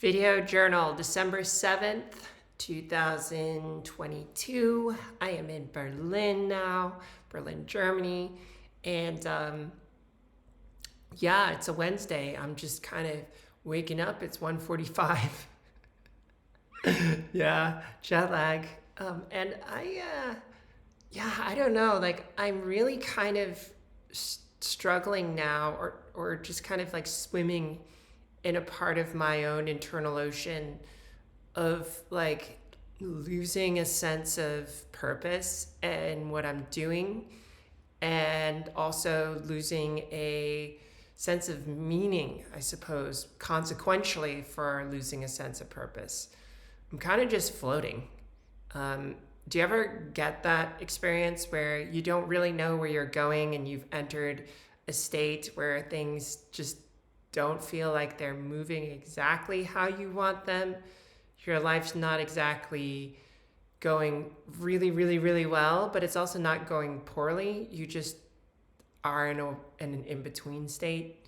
Video journal, December 7th, 2022. I am in Berlin now, Berlin, Germany. And it's a Wednesday. I'm just kind of waking up. It's 1:45. Yeah, jet lag. And I don't know. Like, I'm really kind of struggling now, or just kind of like swimming in a part of my own internal ocean of like losing a sense of purpose and what I'm doing, and also losing a sense of meaning, I suppose, consequentially for losing a sense of purpose. I'm kind of just floating. Do you ever get that experience where you don't really know where you're going and you've entered a state where things just don't feel like they're moving exactly how you want them? Your life's not exactly going really, really, really well, but it's also not going poorly. You just are in an in-between state.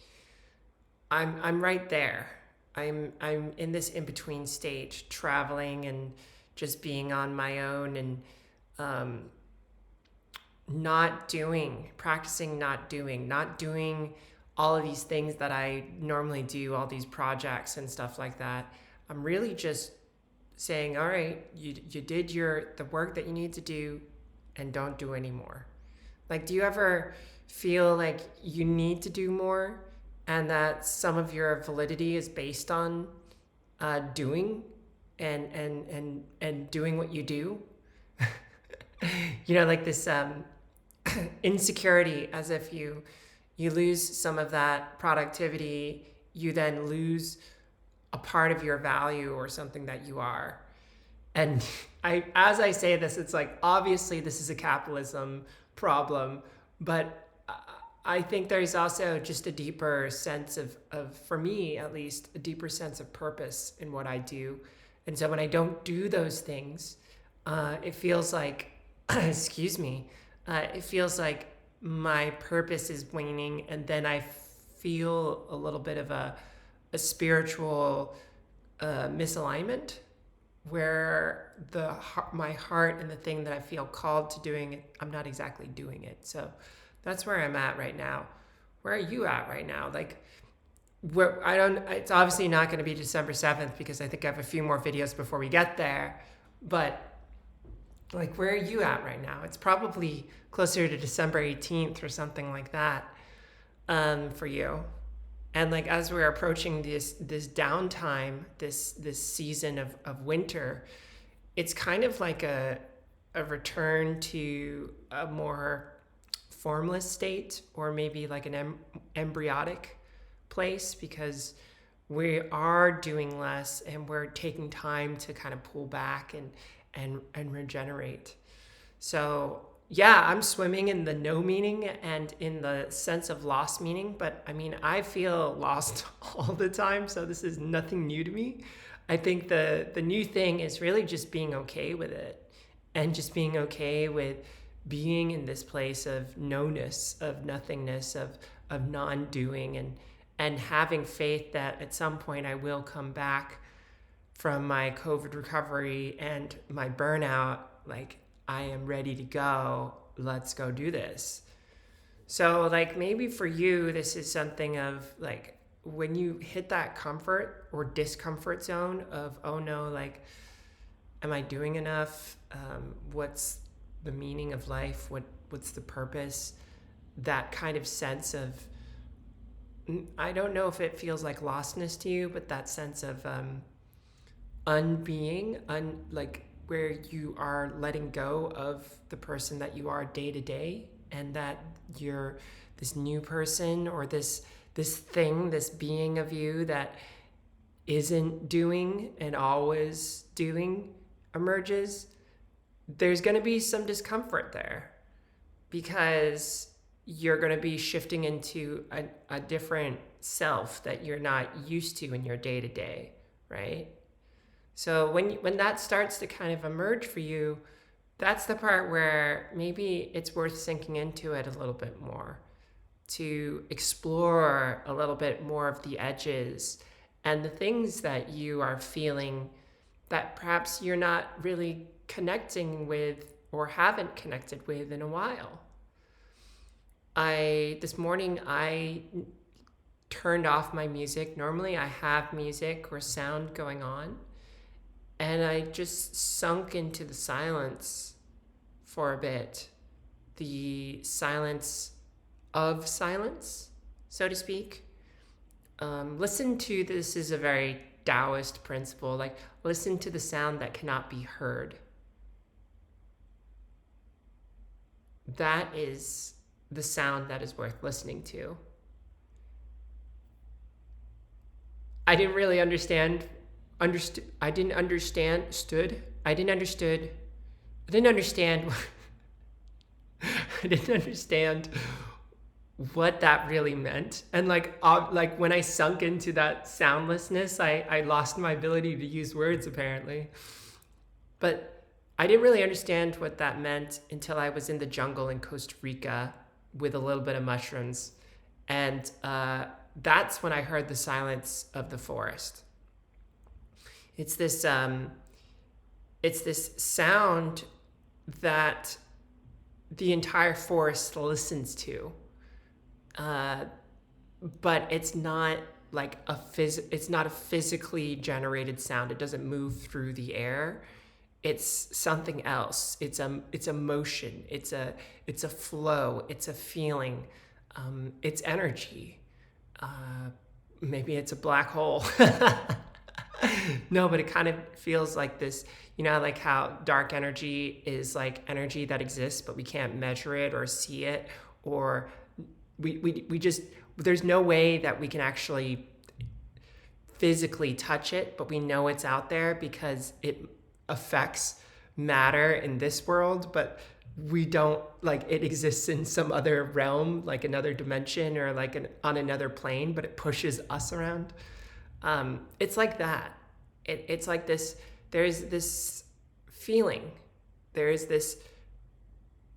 I'm right there. I'm in this in-between stage, traveling and just being on my own, and practicing not doing all of these things that I normally do, all these projects and stuff like that. I'm really just saying, all right, you did the work that you need to do, and don't do any more. Like, do you ever feel like you need to do more, and that some of your validity is based on doing and doing what you do? Like this insecurity, as if you lose some of that productivity, you then lose a part of your value or something that you are. And as I say this, it's like, obviously this is a capitalism problem, but I think there's also just a deeper sense of, for me at least, a deeper sense of purpose in what I do. And so when I don't do those things, it feels like, it feels like my purpose is waning, and then I feel a little bit of a spiritual misalignment, where my heart and the thing that I feel called to doing, I'm not exactly doing it. So that's where I'm at right now. Where are you at right now? Like, it's obviously not going to be December 7th, because I think I have a few more videos before we get there. But like, where are you at right now? It's probably closer to December 18th or something like that for you. And like, as we're approaching this downtime, this season of winter, it's kind of like a return to a more formless state, or maybe like an embryonic place, because we are doing less and we're taking time to kind of pull back and regenerate. So yeah, I'm swimming in the no meaning and in the sense of lost meaning, but I mean, I feel lost all the time, so this is nothing new to me. I think the new thing is really just being okay with it, and just being okay with being in this place of no-ness, of nothingness, of non-doing, and having faith that at some point I will come back from my COVID recovery and my burnout. Like, I am ready to go. Let's go do this. So like, maybe for you, this is something of like, when you hit that comfort or discomfort zone of, oh no, like, am I doing enough? What's the meaning of life? What's the purpose? That kind of sense of, I don't know if it feels like lostness to you, but that sense of unbeing, like, where you are letting go of the person that you are day to day, and that you're this new person, or this thing, this being of you that isn't doing and always doing emerges. There's going to be some discomfort there, because you're going to be shifting into a different self that you're not used to in your day to day, right? So when that starts to kind of emerge for you, that's the part where maybe it's worth sinking into it a little bit more, to explore a little bit more of the edges and the things that you are feeling that perhaps you're not really connecting with or haven't connected with in a while. This morning I turned off my music. Normally I have music or sound going on, and I just sunk into the silence for a bit. The silence of silence, so to speak. Listen to this is a very Taoist principle. Like, listen to the sound that cannot be heard. That is the sound that is worth listening to. I didn't really understand. I didn't understand. I didn't understand. I didn't understand what that really meant. And like when I sunk into that soundlessness, I lost my ability to use words apparently. But I didn't really understand what that meant until I was in the jungle in Costa Rica with a little bit of mushrooms. And that's when I heard the silence of the forest. It's this sound that the entire forest listens to. But it's not like it's not a physically generated sound. It doesn't move through the air. It's something else. It's a motion. It's a flow. It's a feeling. It's energy. Maybe it's a black hole. No, but it kind of feels like this, like how dark energy is like energy that exists, but we can't measure it or see it, or we just, there's no way that we can actually physically touch it, but we know it's out there because it affects matter in this world, but we don't, like, it exists in some other realm, like another dimension or like on another plane, but it pushes us around. It's like that. It's like this, there's this feeling, there is this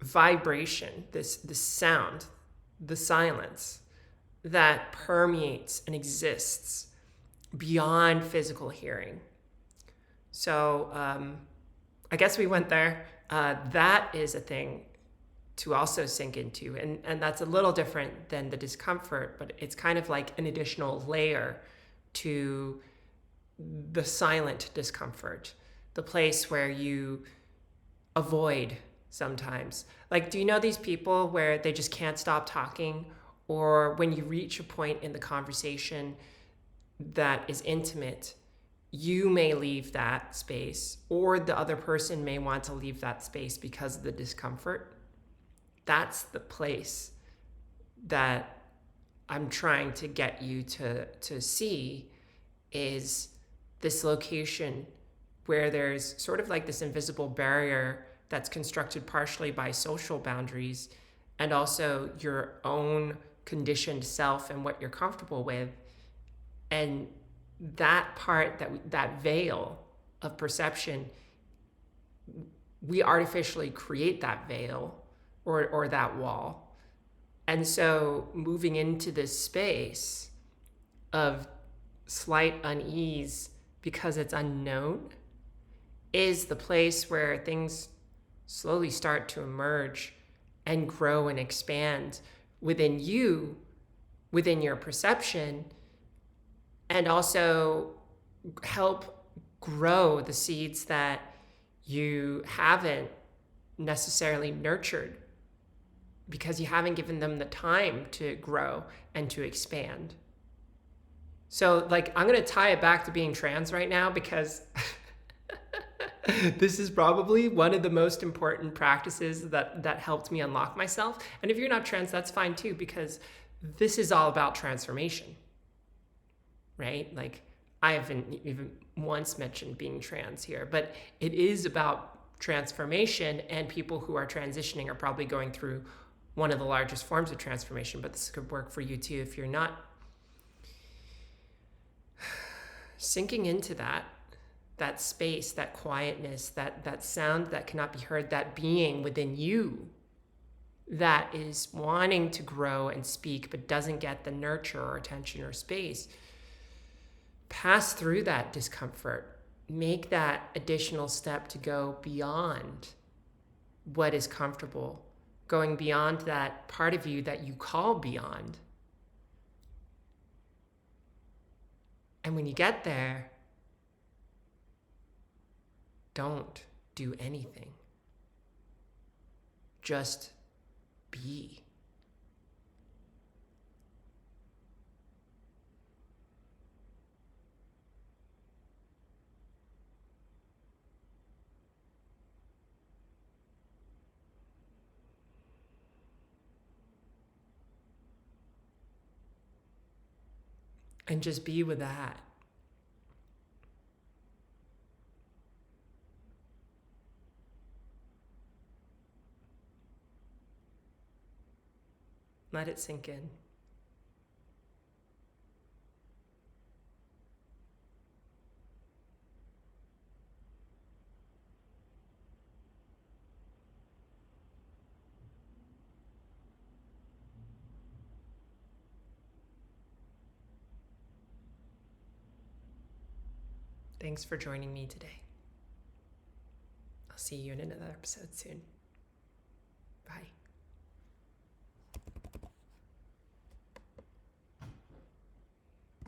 vibration, this sound, the silence that permeates and exists beyond physical hearing. So I guess we went there. That is a thing to also sink into. And that's a little different than the discomfort, but it's kind of like an additional layer to the silent discomfort, the place where you avoid sometimes. Like, do you know these people where they just can't stop talking? Or when you reach a point in the conversation that is intimate, you may leave that space, or the other person may want to leave that space because of the discomfort. That's the place that I'm trying to get you to see, is this location where there's sort of like this invisible barrier that's constructed partially by social boundaries and also your own conditioned self and what you're comfortable with. And that part, that veil of perception, we artificially create that veil or that wall. And so moving into this space of slight unease because it's unknown is the place where things slowly start to emerge and grow and expand within you, within your perception, and also help grow the seeds that you haven't necessarily nurtured because you haven't given them the time to grow and to expand. So, like, I'm going to tie it back to being trans right now because this is probably one of the most important practices that helped me unlock myself. And if you're not trans, that's fine too, because this is all about transformation, right? Like, I haven't even once mentioned being trans here, but it is about transformation, and people who are transitioning are probably going through one of the largest forms of transformation, but this could work for you too if you're not. Sinking into that space, that quietness, that sound that cannot be heard, that being within you that is wanting to grow and speak but doesn't get the nurture or attention or space. pass through that discomfort, make that additional step to go beyond what is comfortable, going beyond that part of you that you call beyond. And when you get there, don't do anything. Just be. And just be with that. Let it sink in. Thanks for joining me today. I'll see you in another episode soon. Bye.